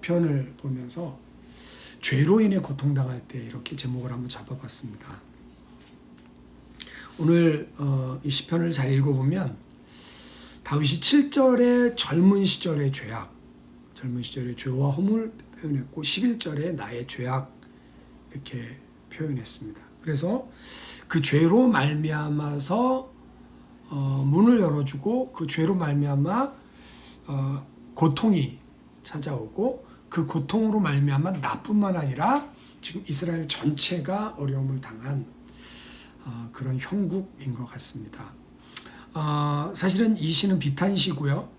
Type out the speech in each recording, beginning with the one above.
시편을 보면서 죄로 인해 고통당할 때 이렇게 제목을 한번 잡아봤습니다. 오늘 이 시편을 잘 읽어보면 다윗이 7절에 젊은 시절의 죄악, 젊은 시절의 죄와 허물 표현했고 11절에 나의 죄악 이렇게 표현했습니다. 그래서 그 죄로 말미암아서 문을 열어주고 그 죄로 말미암아 고통이 찾아오고 그 고통으로 말미암아 나뿐만 아니라 지금 이스라엘 전체가 어려움을 당한 그런 형국인 것 같습니다. 사실은 이 시는 비탄시고요.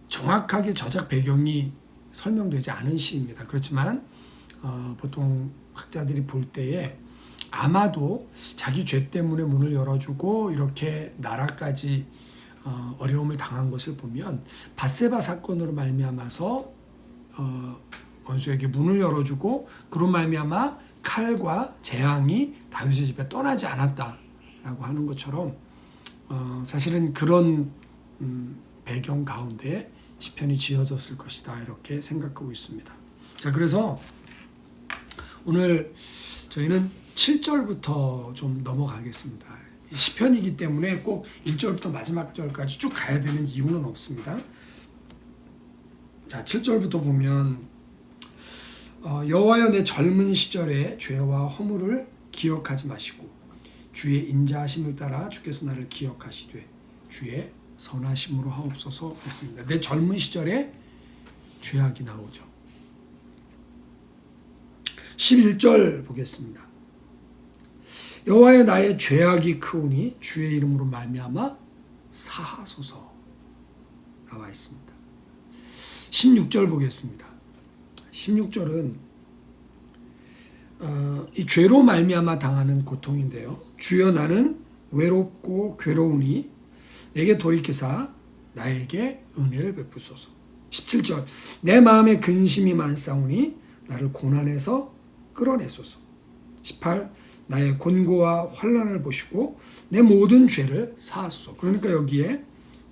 정확하게 저작 배경이 설명되지 않은 시입니다. 그렇지만 보통 학자들이 볼 때에 아마도 자기 죄 때문에 문을 열어주고 이렇게 나라까지 어려움을 당한 것을 보면 밧세바 사건으로 말미암아서 원수에게 문을 열어주고 그로 말미암아 칼과 재앙이 다윗의 집에 떠나지 않았다라고 하는 것처럼 사실은 그런 배경 가운데 시편이 지어졌을 것이다 이렇게 생각하고 있습니다. 자, 그래서 오늘 저희는 7절부터 좀 넘어가겠습니다. 시편이기 때문에 꼭 1절부터 마지막 절까지 쭉 가야 되는 이유는 없습니다. 자, 7절부터 보면 여호와여 내 젊은 시절의 죄와 허물을 기억하지 마시고 주의 인자하심을 따라 주께서 나를 기억하시되 주의 선하심으로 하옵소서 했습니다. 내 젊은 시절에 죄악이 나오죠. 11절 보겠습니다. 여호와여 나의 죄악이 크오니 주의 이름으로 말미암아 사하소서 나와 있습니다. 16절 보겠습니다. 16절은 이 죄로 말미암아 당하는 고통인데요. 주여 나는 외롭고 괴로우니 내게 돌이키사 나에게 은혜를 베푸소서. 17절 내 마음에 근심이 많사오니 나를 고난에서 끌어내소서. 18 나의 곤고와 환난을 보시고 내 모든 죄를 사하소서. 그러니까 여기에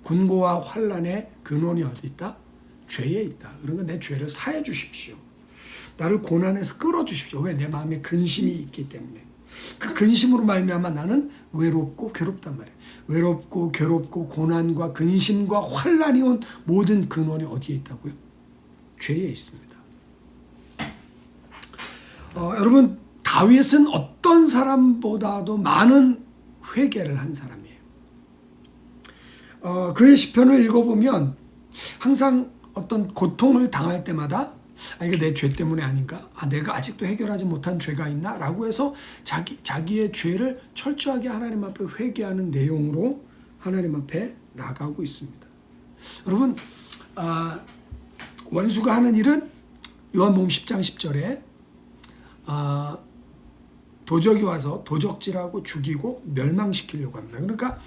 곤고와 환난의 근원이 어디 있다? 죄에 있다. 그러니까 내 죄를 사해 주십시오. 나를 고난에서 끌어주십시오. 왜? 내 마음에 근심이 있기 때문에. 그 근심으로 말미암아 나는 외롭고 괴롭단 말이에요. 외롭고 괴롭고 고난과 근심과 환난이 온 모든 근원이 어디에 있다고요? 죄에 있습니다. 여러분 다윗은 어떤 사람보다도 많은 회개를 한 사람이에요. 그의 시편을 읽어보면 항상 어떤 고통을 당할 때마다 이게 내 죄 때문에 아닌가? 내가 아직도 해결하지 못한 죄가 있나? 라고 해서 자기의 죄를 철저하게 하나님 앞에 회개하는 내용으로 하나님 앞에 나가고 있습니다. 여러분 원수가 하는 일은 요한복음 10장 10절에 도적이 와서 도적질하고 죽이고 멸망시키려고 합니다. 그러니까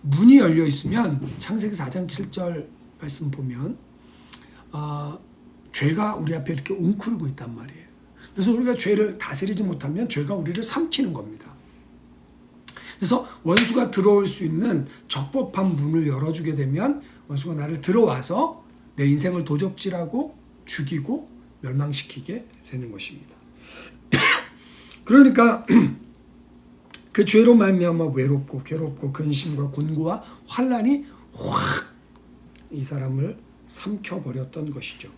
문이 열려 있으면 창세기 4장 7절 말씀 보면 죄가 우리 앞에 이렇게 웅크리고 있단 말이에요. 그래서 우리가 죄를 다스리지 못하면 죄가 우리를 삼키는 겁니다. 그래서 원수가 들어올 수 있는 적법한 문을 열어주게 되면 원수가 나를 들어와서 내 인생을 도적질하고 죽이고 멸망시키게 되는 것입니다. 그러니까 그 죄로 말미암아 외롭고 괴롭고 근심과 곤고와 환난이 확 이 사람을 삼켜버렸던 것이죠.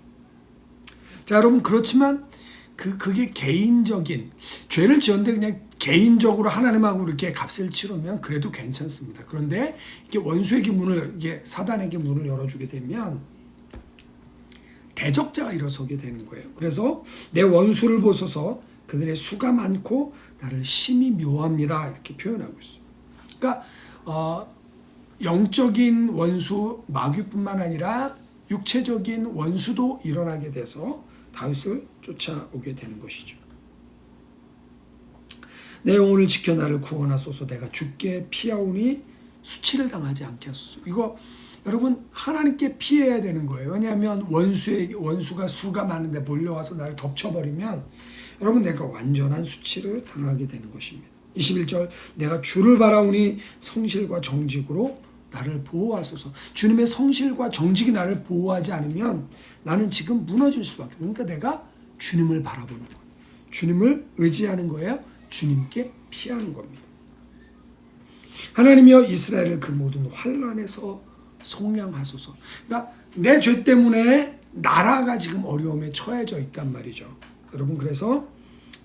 자, 여러분 그렇지만 그게 개인적인 죄를 지었는데 그냥 개인적으로 하나님하고 이렇게 값을 치르면 그래도 괜찮습니다. 그런데 이게 원수에게 이게 사단에게 문을 열어주게 되면 대적자가 일어서게 되는 거예요. 그래서 내 원수를 보소서 그들의 수가 많고 나를 심히 묘합니다. 이렇게 표현하고 있어요. 그러니까 영적인 원수 마귀뿐만 아니라 육체적인 원수도 일어나게 돼서 다윗을 쫓아오게 되는 것이죠. 내 영혼을 지켜 나를 구원하소서. 내가 죽게 피하오니 수치를 당하지 않게 하소서. 이거 여러분 하나님께 피해야 되는 거예요. 왜냐하면 원수가 수가 많은데 몰려와서 나를 덮쳐버리면 여러분 내가 완전한 수치를 당하게 되는 것입니다. 21절 내가 주를 바라오니 성실과 정직으로 나를 보호하소서. 주님의 성실과 정직이 나를 보호하지 않으면 나는 지금 무너질 수밖에 없어요. 그러니까 내가 주님을 바라보는 거예요. 주님을 의지하는 거예요. 주님께 피하는 겁니다. 하나님이여 이스라엘을 그 모든 환난에서 속량하소서. 그러니까 내 죄 때문에 나라가 지금 어려움에 처해져 있단 말이죠. 여러분, 그래서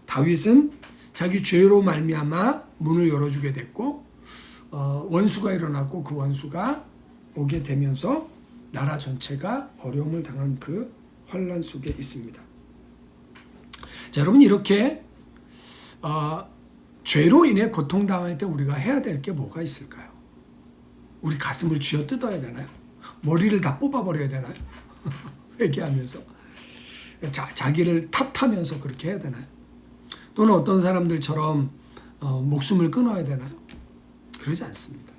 다윗은 자기 죄로 말미암아 문을 열어주게 됐고 원수가 일어났고 그 원수가 오게 되면서 나라 전체가 어려움을 당한 그 환난 속에 있습니다. 자, 여러분, 이렇게 죄로 인해 고통당할 때 우리가 해야 될 게 뭐가 있을까요? 우리 가슴을 쥐어뜯어야 되나요? 머리를 다 뽑아버려야 되나요? 회개하면서 자기를 탓하면서 그렇게 해야 되나요? 또는 어떤 사람들처럼 목숨을 끊어야 되나요? 그러지 않습니다.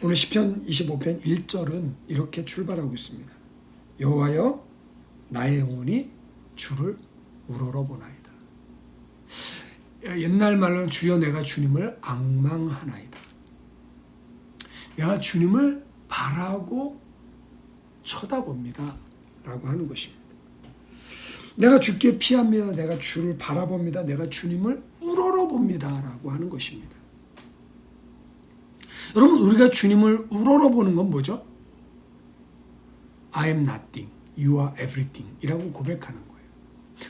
오늘 시편 25편 1절은 이렇게 출발하고 있습니다. 여호와여 나의 영혼이 주를 우러러보나이다. 옛날 말로는 주여 내가 주님을 앙망하나이다. 내가 주님을 바라고 쳐다봅니다 라고 하는 것입니다. 내가 주께 피합니다. 내가 주를 바라봅니다. 내가 주님을 우러러봅니다 라고 하는 것입니다. 여러분, 우리가 주님을 우러러보는 건 뭐죠? I am nothing, you are everything 이라고 고백하는 거예요.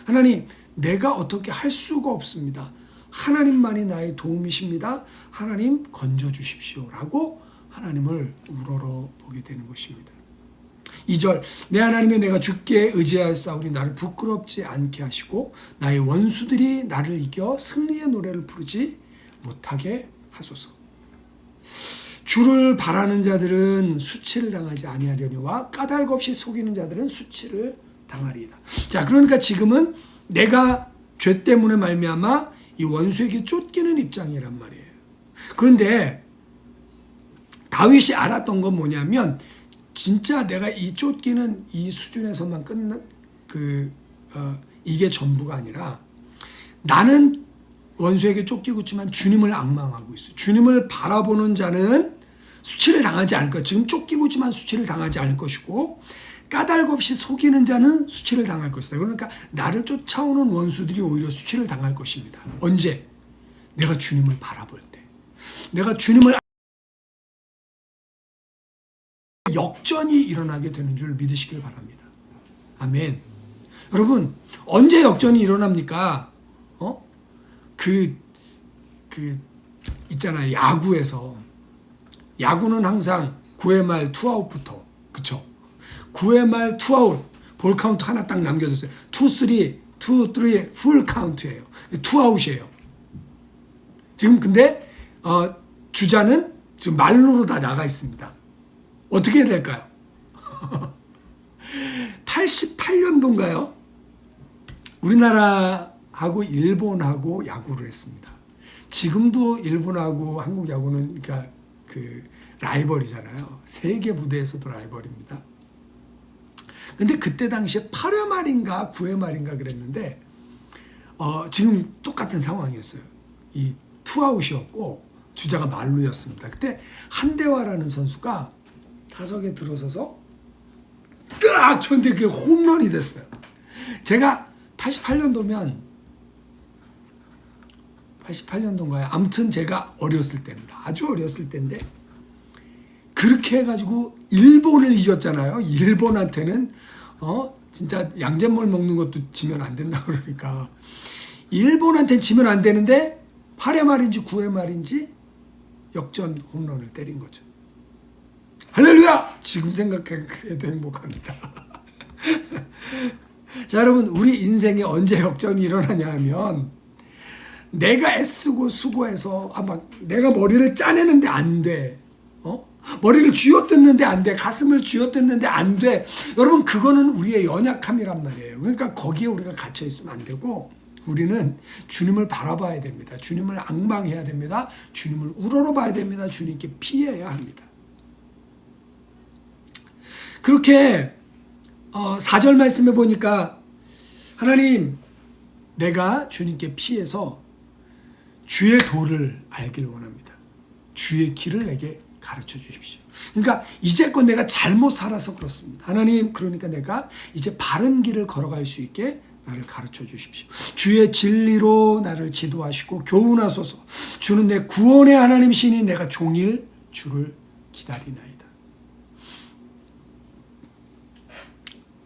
하나님, 내가 어떻게 할 수가 없습니다. 하나님만이 나의 도움이십니다. 하나님 건져주십시오 라고 하나님을 우러러보게 되는 것입니다. 2절, 내 하나님이 내가 주께 의지하였사오니 나를 부끄럽지 않게 하시고 나의 원수들이 나를 이겨 승리의 노래를 부르지 못하게 하소서. 주를 바라는 자들은 수치를 당하지 아니하려니와 까닭 없이 속이는 자들은 수치를 당하리이다. 자, 그러니까 지금은 내가 죄 때문에 말미암아 이 원수에게 쫓기는 입장이란 말이에요. 그런데 다윗이 알았던 건 뭐냐면 진짜 내가 이 쫓기는 이 수준에서만 끝난 이게 전부가 아니라 나는 원수에게 쫓기고 있지만 주님을 앙망하고 있어요. 주님을 바라보는 자는 수치를 당하지 않을 것. 지금 쫓기고 있지만 수치를 당하지 않을 것이고 까닭 없이 속이는 자는 수치를 당할 것이다. 그러니까 나를 쫓아오는 원수들이 오히려 수치를 당할 것입니다. 언제? 내가 주님을 바라볼 때. 내가 주님을 역전이 일어나게 되는 줄 믿으시길 바랍니다. 아멘. 여러분, 언제 역전이 일어납니까? 있잖아요. 야구는 항상 9회 말 투아웃부터, 그쵸? 9회 말 투아웃, 볼 카운트 하나 딱 남겨뒀어요. 2, 3, 풀 카운트예요. 투아웃이에요. 지금 근데 주자는 지금 말루로 다 나가 있습니다. 어떻게 해야 될까요? 88년도인가요? 우리나라하고 일본하고 야구를 했습니다. 지금도 일본하고 한국 야구는 그러니까 라이벌이잖아요. 세계 무대에서도 라이벌입니다. 근데 그때 당시에 8회 말인가 9회 말인가 그랬는데 지금 똑같은 상황이었어요. 이 투아웃이었고 주자가 말루였습니다. 그때 한대화라는 선수가 타석에 들어서서 딱 쳤는데 그게 홈런이 됐어요. 제가 88년도인가요? 아무튼 제가 어렸을 때입니다. 아주 어렸을 때인데 그렇게 해가지고 일본을 이겼잖아요. 일본한테는 진짜 양잿물 먹는 것도 지면 안 된다 그러니까 일본한테는 지면 안 되는데 8회 말인지 9회 말인지 역전 홈런을 때린 거죠. 할렐루야! 지금 생각해도 행복합니다. 자, 여러분, 우리 인생에 언제 역전이 일어나냐 하면 내가 애쓰고 수고해서 내가 머리를 짜내는데 안 돼. 머리를 쥐어뜯는데 안 돼. 가슴을 쥐어뜯는데 안 돼. 여러분, 그거는 우리의 연약함이란 말이에요. 그러니까 거기에 우리가 갇혀 있으면 안 되고 우리는 주님을 바라봐야 됩니다. 주님을 앙망해야 됩니다. 주님을 우러러봐야 됩니다. 주님께 피해야 합니다. 그렇게 4절 말씀해 보니까 하나님, 내가 주님께 피해서 주의 도를 알길 원합니다. 주의 길을 내게 가르쳐 주십시오. 그러니까 이제껏 내가 잘못 살아서 그렇습니다. 하나님, 그러니까 내가 이제 바른 길을 걸어갈 수 있게 나를 가르쳐 주십시오. 주의 진리로 나를 지도하시고 교훈하소서. 주는 내 구원의 하나님이시니 내가 종일 주를 기다리나이다.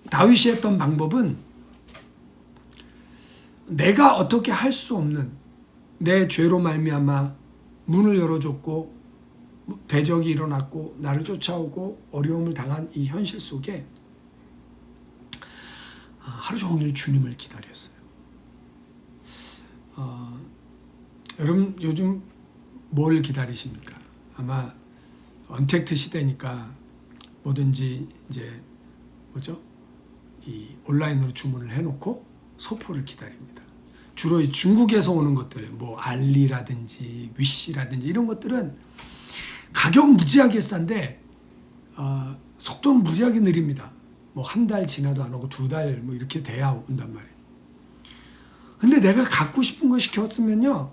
다윗이 했던 방법은 내가 어떻게 할 수 없는 내 죄로 말미암아 문을 열어줬고 대적이 일어났고 나를 쫓아오고 어려움을 당한 이 현실 속에 하루 종일 주님을 기다렸어요. 여러분 요즘 뭘 기다리십니까? 아마 언택트 시대니까 뭐든지 이제 이 온라인으로 주문을 해놓고 소포를 기다립니다. 주로 이 중국에서 오는 것들, 뭐 알리라든지 위시라든지 이런 것들은 가격은 무지하게 싼데 속도는 무지하게 느립니다. 뭐 한 달 지나도 안 오고 2달 뭐 이렇게 돼야 온단 말이에요. 근데 내가 갖고 싶은 거 시켰으면요,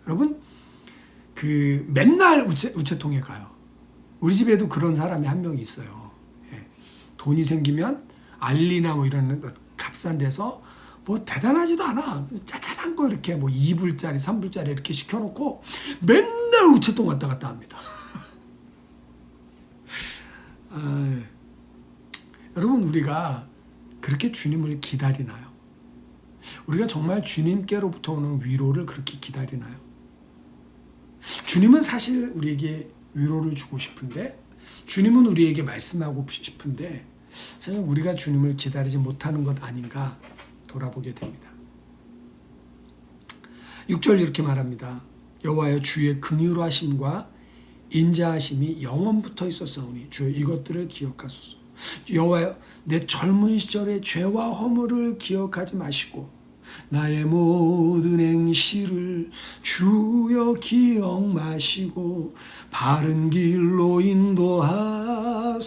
여러분 그 맨날 우체통에 가요. 우리 집에도 그런 사람이 한 명 있어요. 예. 돈이 생기면 알리나 뭐 이런 값싼 데서 뭐 대단하지도 않아. 짜잘한 거 이렇게 뭐 2불짜리, 3불짜리 이렇게 시켜놓고 맨날 우체통 왔다 갔다 합니다. 여러분, 우리가 그렇게 주님을 기다리나요? 우리가 정말 주님께로부터 오는 위로를 그렇게 기다리나요? 주님은 사실 우리에게 위로를 주고 싶은데, 주님은 우리에게 말씀하고 싶은데, 사실 우리가 주님을 기다리지 못하는 것 아닌가 돌아보게 됩니다. 6절 이렇게 말합니다. 여호와여, 주의 긍휼하심과 인자하심이 영원부터 있었사오니 주여 이것들을 기억하소서. 여호와여, 내 젊은 시절의 죄와 허물을 기억하지 마시고 나의 모든 행실을 주여 기억 마시고 바른 길로 인도하소서.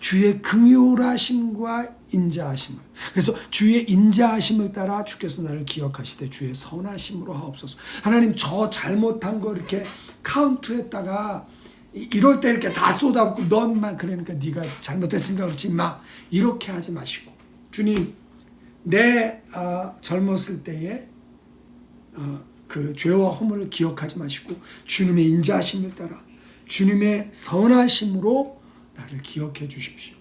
주의 긍휼하심과 인자하심을, 그래서 주의 인자하심을 따라 주께서 나를 기억하시되 주의 선하심으로 하옵소서. 하나님, 저 잘못한 거 이렇게 카운트했다가 이럴 때 이렇게 다 쏟아붓고 넌만 그러니까 네가 잘못했으니까 그렇지 마, 이렇게 하지 마시고, 주님, 내 젊었을 때의 그 죄와 허물을 기억하지 마시고 주님의 인자하심을 따라 주님의 선하심으로 나를 기억해 주십시오.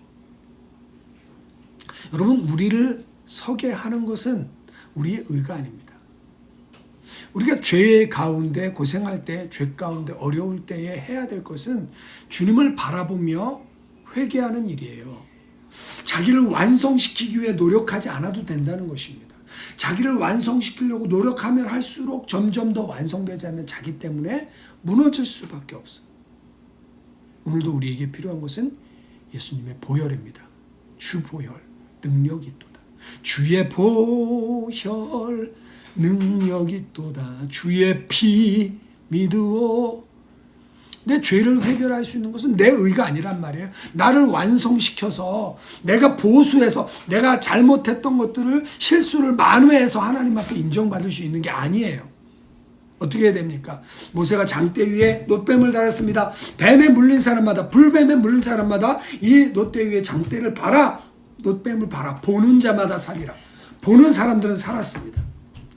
여러분, 우리를 서게 하는 것은 우리의 의가 아닙니다. 우리가 죄 가운데 고생할 때, 죄 가운데 어려울 때에 해야 될 것은 주님을 바라보며 회개하는 일이에요. 자기를 완성시키기 위해 노력하지 않아도 된다는 것입니다. 자기를 완성시키려고 노력하면 할수록 점점 더 완성되지 않는 자기 때문에 무너질 수밖에 없어요. 오늘도 우리에게 필요한 것은 예수님의 보혈입니다. 주보혈, 능력이 있도다. 주의 보혈, 능력이 있도다. 주의 피 믿으오. 내 죄를 해결할 수 있는 것은 내 의가 아니란 말이에요. 나를 완성시켜서, 내가 보수해서, 내가 잘못했던 것들을, 실수를 만회해서 하나님 앞에 인정받을 수 있는 게 아니에요. 어떻게 해야 됩니까? 모세가 장대 위에 놋뱀을 달았습니다. 뱀에 물린 사람마다, 불뱀에 물린 사람마다 이 놋대 위에 장대를 봐라, 놋뱀을 봐라, 보는 자마다 살리라. 보는 사람들은 살았습니다.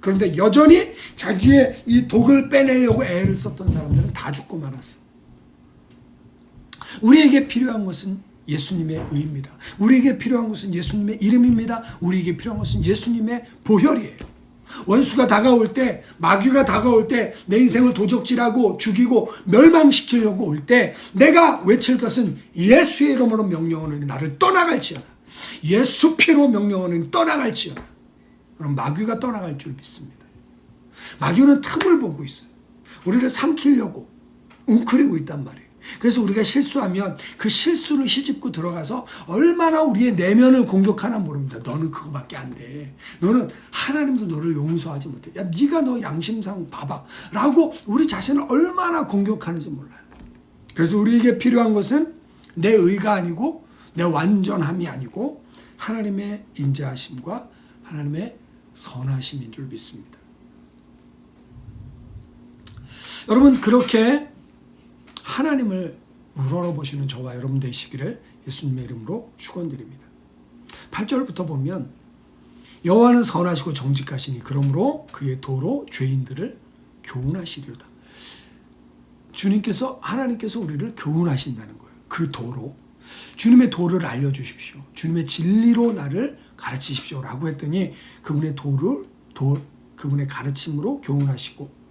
그런데 여전히 자기의 이 독을 빼내려고 애를 썼던 사람들은 다 죽고 말았어요. 우리에게 필요한 것은 예수님의 의입니다. 우리에게 필요한 것은 예수님의 이름입니다. 우리에게 필요한 것은 예수님의 보혈이에요. 원수가 다가올 때, 마귀가 다가올 때, 내 인생을 도적질하고 죽이고 멸망시키려고 올 때 내가 외칠 것은 예수의 이름으로 명령하노니 나를 떠나갈지어다. 예수 피로 명령하노니 떠나갈지어다. 그럼 마귀가 떠나갈 줄 믿습니다. 마귀는 틈을 보고 있어요. 우리를 삼키려고 웅크리고 있단 말이에요. 그래서 우리가 실수하면 그 실수를 휘집고 들어가서 얼마나 우리의 내면을 공격하나 모릅니다. 너는 그거밖에 안 돼. 너는 하나님도 너를 용서하지 못해. 야, 네가 너 양심상 봐봐. 라고 우리 자신을 얼마나 공격하는지 몰라요. 그래서 우리에게 필요한 것은 내 의가 아니고 내 완전함이 아니고 하나님의 인자하심과 하나님의 선하심인 줄 믿습니다. 여러분, 그렇게 하나님을 우러러보시는 저와 여러분 되시기를 예수님의 이름으로 축원드립니다. 8절부터 보면 여호와는 선하시고 정직하시니 그러므로 그의 도로 죄인들을 교훈하시리로다. 주님께서 하나님께서 우리를 교훈하신다는 거예요. 그 도로 주님의 도를 알려주십시오. 주님의 진리로 나를 가르치십시오 라고 했더니 그분의 그분의 가르침으로 교훈하시고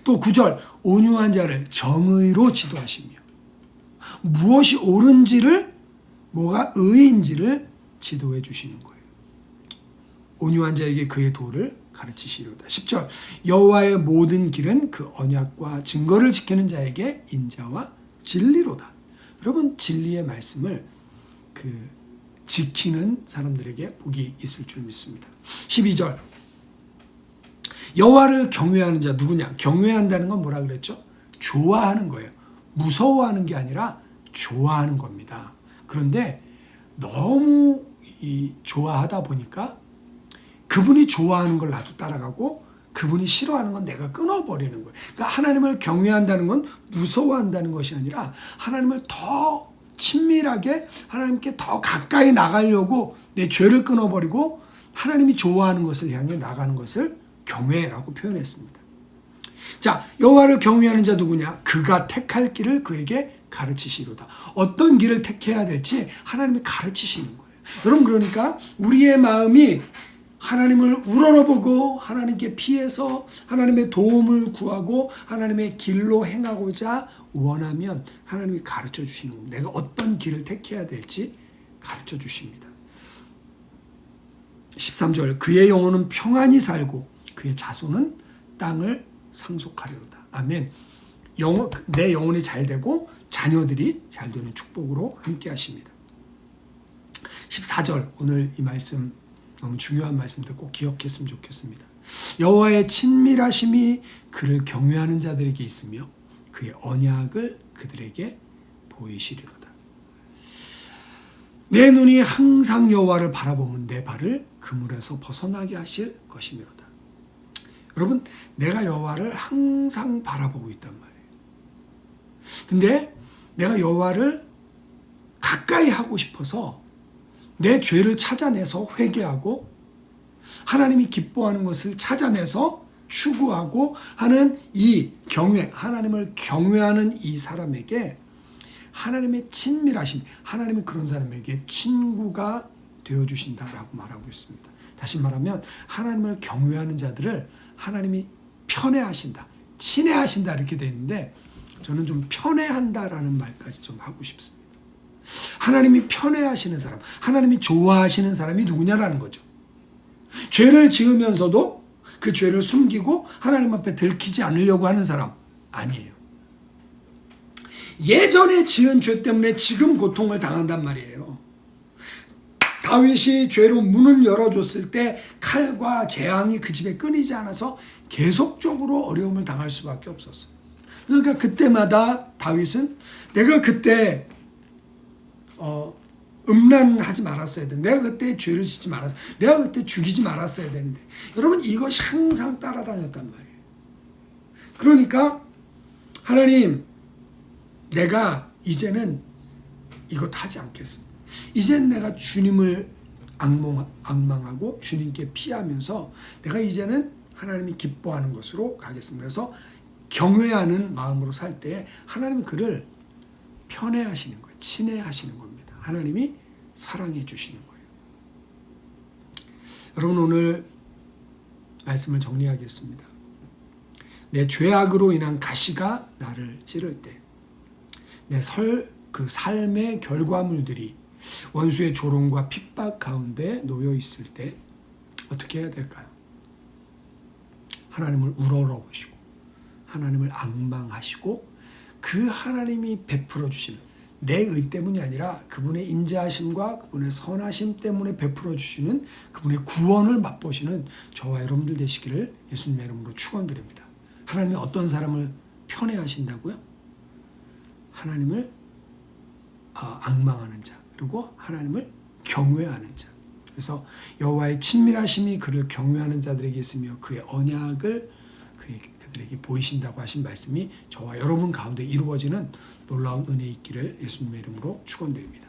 또 9절 온유한 자를 정의로 지도하시며 무엇이 옳은지를 뭐가 의인지를 지도해 주시는 거예요. 온유한 자에게 그의 도를 가르치시리로다. 10절 여호와의 모든 길은 그 언약과 증거를 지키는 자에게 인자와 진리로다. 여러분 진리의 말씀을 지키는 사람들에게 복이 있을 줄 믿습니다. 12절 여호와를 경외하는 자 누구냐? 경외한다는 건 뭐라 그랬죠? 좋아하는 거예요. 무서워하는 게 아니라 좋아하는 겁니다. 그런데 너무 좋아하다 보니까 그분이 좋아하는 걸 나도 따라가고 그분이 싫어하는 건 내가 끊어버리는 거예요. 그러니까 하나님을 경외한다는 건 무서워한다는 것이 아니라 하나님을 더 친밀하게 하나님께 더 가까이 나가려고 내 죄를 끊어버리고 하나님이 좋아하는 것을 향해 나가는 것을 경외라고 표현했습니다. 자, 여호와를 경외하는 자 누구냐? 그가 택할 길을 그에게 가르치시로다. 어떤 길을 택해야 될지 하나님이 가르치시는 거예요. 여러분 그러니까 우리의 마음이 하나님을 우러러보고 하나님께 피해서 하나님의 도움을 구하고 하나님의 길로 행하고자 원하면 하나님이 가르쳐 주시는 겁니다. 내가 어떤 길을 택해야 될지 가르쳐 주십니다. 13절 그의 영혼은 평안히 살고 그의 자손은 땅을 상속하리로다. 아멘. 내 영혼이 잘 되고 자녀들이 잘 되는 축복으로 함께 하십니다. 14절 오늘 이 말씀 너무 중요한 말씀들 꼭 기억했으면 좋겠습니다. 여호와의 친밀하심이 그를 경외하는 자들에게 있으며 그의 언약을 그들에게 보이시리로다. 내 눈이 항상 여호와를 바라보면 내 발을 그물에서 벗어나게 하실 것이미로다. 여러분 내가 여호와를 항상 바라보고 있단 말이에요. 근데 내가 여호와를 가까이 하고 싶어서 내 죄를 찾아내서 회개하고 하나님이 기뻐하는 것을 찾아내서 추구하고 하는 이 경외, 하나님을 경외하는 이 사람에게 하나님의 친밀하심, 하나님이 그런 사람에게 친구가 되어주신다라고 말하고 있습니다. 다시 말하면 하나님을 경외하는 자들을 하나님이 편애하신다, 친애하신다 이렇게 되어 있는데 저는 좀 편애한다라는 말까지 좀 하고 싶습니다. 하나님이 편애하시는 사람, 하나님이 좋아하시는 사람이 누구냐라는 거죠. 죄를 지으면서도 그 죄를 숨기고 하나님 앞에 들키지 않으려고 하는 사람 아니에요. 예전에 지은 죄 때문에 지금 고통을 당한단 말이에요. 다윗이 죄로 문을 열어줬을 때 칼과 재앙이 그 집에 끊이지 않아서 계속적으로 어려움을 당할 수밖에 없었어요. 그러니까 그때마다 다윗은 내가 그때 음란하지 말았어야 되는데 내가 그때 죄를 짓지 말았어야 내가 그때 죽이지 말았어야 되는데 여러분 이것이 항상 따라다녔단 말이에요. 그러니까 하나님 내가 이제는 이것 하지 않겠습니다. 이젠 내가 주님을 악망하고 주님께 피하면서 내가 이제는 하나님이 기뻐하는 것으로 가겠습니다. 그래서 경외하는 마음으로 살 때 하나님이 그를 편애하시는 거예요. 친애하시는 겁니다. 하나님이 사랑해 주시는 거예요. 여러분 오늘 말씀을 정리하겠습니다. 내 죄악으로 인한 가시가 나를 찌를 때 내 그 삶의 결과물들이 원수의 조롱과 핍박 가운데 놓여 있을 때 어떻게 해야 될까요? 하나님을 우러러보시고 하나님을 앙망하시고 그 하나님이 베풀어 주시는 내 의 때문이 아니라 그분의 인자하심과 그분의 선하심 때문에 베풀어 주시는 그분의 구원을 맛보시는 저와 여러분들 되시기를 예수님의 이름으로 축원드립니다. 하나님이 어떤 사람을 편애하신다고요? 하나님을 악망하는 자 그리고 하나님을 경외하는 자. 그래서 여호와의 친밀하심이 그를 경외하는 자들에게 있으며 그의 언약을 그들에게 사람들에게 보이신다고 하신 말씀이 저와 여러분 가운데 이루어지는 놀라운 은혜 있기를 예수님의 이름으로 축원드립니다.